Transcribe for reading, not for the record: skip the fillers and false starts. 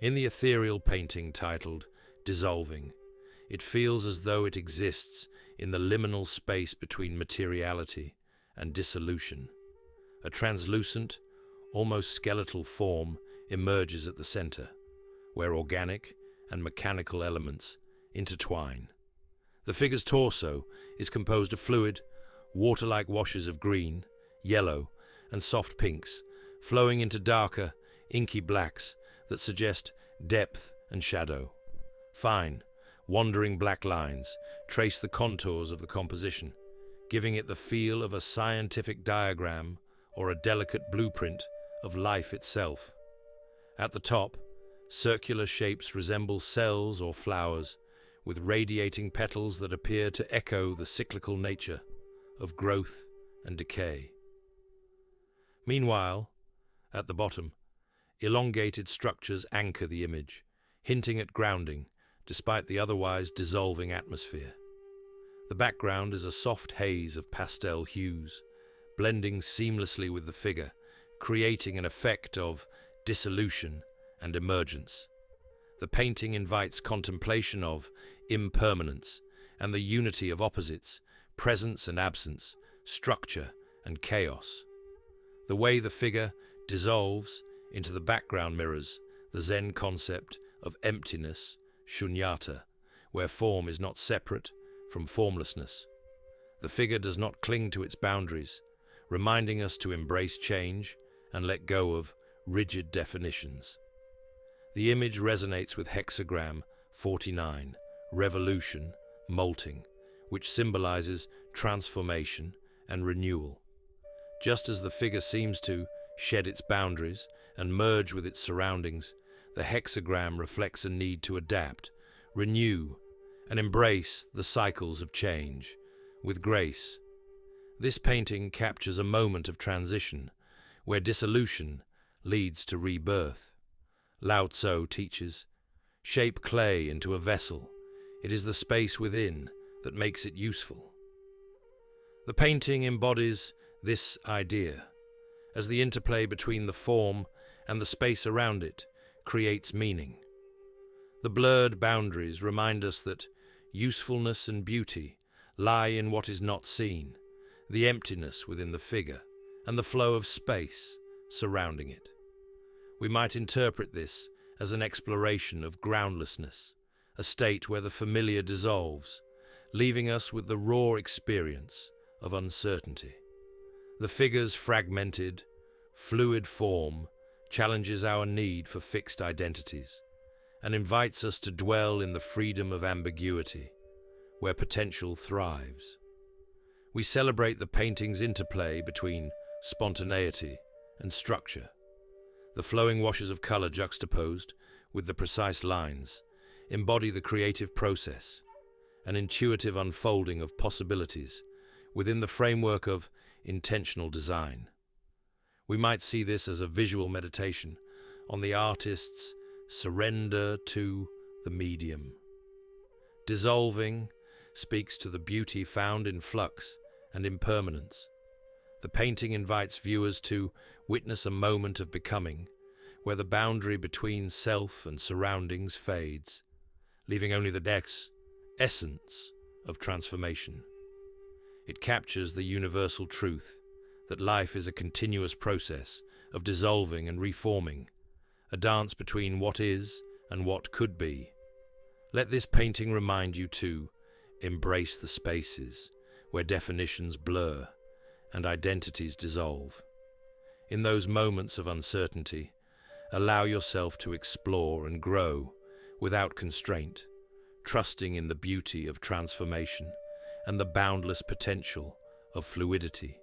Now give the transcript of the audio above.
In the ethereal painting titled Dissolving, it feels as though it exists in the liminal space between materiality and dissolution. A translucent, almost skeletal form emerges at the center, where organic and mechanical elements intertwine. The figure's torso is composed of fluid, water-like washes of green, yellow, and soft pinks, flowing into darker, inky blacks that suggest depth and shadow. Fine, wandering black lines trace the contours of the composition, giving it the feel of a scientific diagram or a delicate blueprint of life itself. At the top, circular shapes resemble cells or flowers, with radiating petals that appear to echo the cyclical nature of growth and decay. Meanwhile, at the bottom, elongated structures anchor the image, hinting at grounding despite the otherwise dissolving atmosphere. The background is a soft haze of pastel hues, blending seamlessly with the figure, creating an effect of dissolution and emergence. The painting invites contemplation of impermanence and the unity of opposites, presence and absence, structure and chaos. The way the figure dissolves into the background mirrors the Zen concept of emptiness, shunyata, where form is not separate from formlessness. The figure does not cling to its boundaries, reminding us to embrace change and let go of rigid definitions. The image resonates with hexagram 49, revolution, molting, which symbolizes transformation and renewal. Just as the figure seems to shed its boundaries and merge with its surroundings, the hexagram reflects a need to adapt, renew, and embrace the cycles of change with grace. This painting captures a moment of transition where dissolution leads to rebirth. Lao Tzu teaches, shape clay into a vessel. It is the space within that makes it useful. The painting embodies this idea, as the interplay between the form and the space around it creates meaning. The blurred boundaries remind us that usefulness and beauty lie in what is not seen, the emptiness within the figure, and the flow of space surrounding it. We might interpret this as an exploration of groundlessness, a state where the familiar dissolves, leaving us with the raw experience of uncertainty. The figure's fragmented, fluid form challenges our need for fixed identities and invites us to dwell in the freedom of ambiguity, where potential thrives. We celebrate the painting's interplay between spontaneity and structure. The flowing washes of color juxtaposed with the precise lines embody the creative process, an intuitive unfolding of possibilities within the framework of intentional design. We might see this as a visual meditation on the artist's surrender to the medium. Dissolving speaks to the beauty found in flux and impermanence. The painting invites viewers to witness a moment of becoming, where the boundary between self and surroundings fades, leaving only the essence of transformation. It captures the universal truth that life is a continuous process of dissolving and reforming, a dance between what is and what could be. Let this painting remind you to embrace the spaces where definitions blur and identities dissolve. In those moments of uncertainty, allow yourself to explore and grow without constraint, trusting in the beauty of transformation and the boundless potential of fluidity.